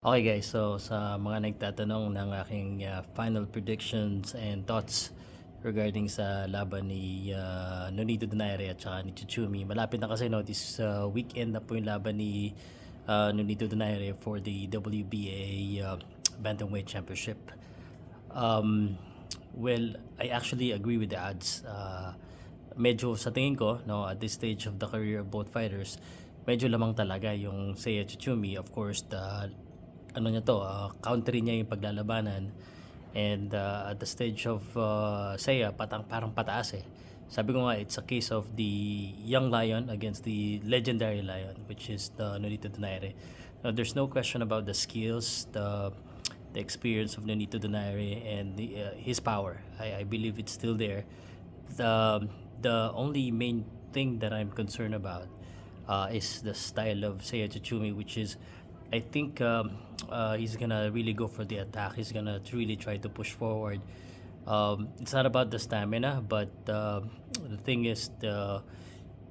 Okay guys, so sa mga nagtatanong ng aking final predictions and thoughts regarding sa laban ni Nonito Donaire at saka ni Chichumi. Malapit na kasi no, this weekend na po yung laban ni Nonito Donaire for the WBA Bantamweight Championship. Well, I actually agree with the odds. Medyo sa tingin ko, no, at this stage of the career of both fighters, medyo lamang talaga yung Seiya Chichumi. Of course, the ano niya to, country niya yung paglalabanan. And at the stage of Seiya, parang pataas eh. Sabi ko nga, it's a case of the young lion against the legendary lion, which is the Nonito Donaire. There's no question about the skills, the experience of Nonito Donaire and his power. I believe it's still there. The only main thing that I'm concerned about is the style of Seiya Chichumi, which is I think he's gonna really go for the attack. He's gonna really try to push forward. It's not about the stamina, but the thing is,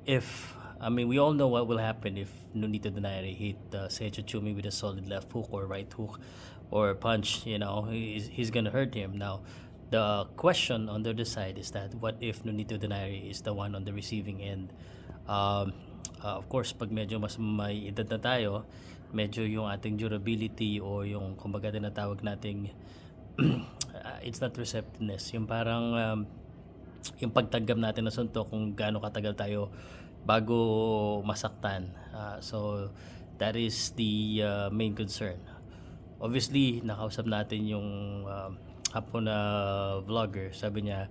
if I mean, we all know what will happen if Nonito Donaire hit Seiya Chichumi with a solid left hook or right hook or punch. You know, he's gonna hurt him. Now, the question on the other side is that what if Nonito Donaire is the one on the receiving end? Of course, pag medyo mas may edad na tayo, medyo yung ating durability o yung kumbaga tinatawag nating it's not receptiveness, yung parang yung pagtanggap natin ng suntok kung gaano katagal tayo bago masaktan. So that is the main concern. Obviously, nakausap natin yung hapon na vlogger. Sabi niya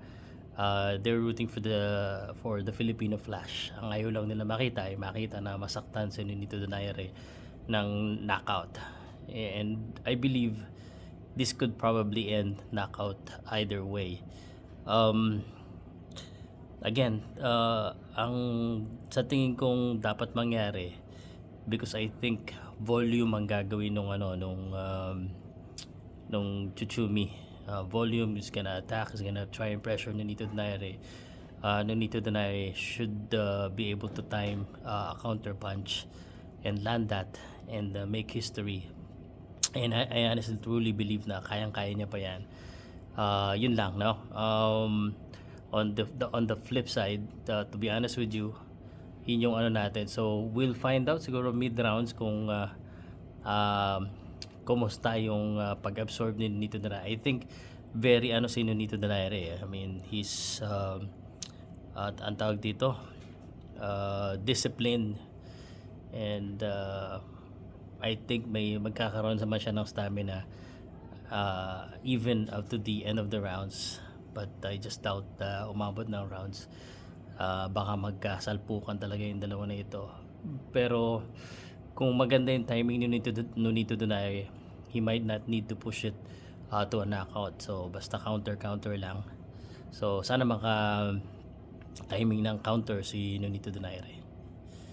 they're rooting for the Filipino Flash. Ang ayaw lang nila makita ay makita na masaktan si Nonito Donaire ng knockout. And I believe this could probably end knockout either way. Again, ang sa tingin kong dapat mangyari, because I think volume ang gagawin nung Chichumi. Volume is gonna attack, is gonna try and pressure Nonito Donaire. Nonito Donaire should be able to time a counter punch and land that and make history. And I honestly truly believe na kayang-kaya niya pa yan. Yun lang, no? On the flip side, to be honest with you, yun yung ano natin. So we'll find out siguro mid rounds kung kumusta yung pag-absorb ni Nonito Donaire. I think very si Nonito Donaire. I mean, he's ang tawag dito, disciplined, and I think may magkakaroon naman siya ng stamina even up to the end of the rounds, but I just doubt umabot ng rounds. Baka magkasalpukan talaga yung dalawa na ito, pero kung maganda yung timing ni Nonito Donaire, he might not need to push it to a knockout. So basta counter lang. So sana maka timing ng counter si Nonito Donaire.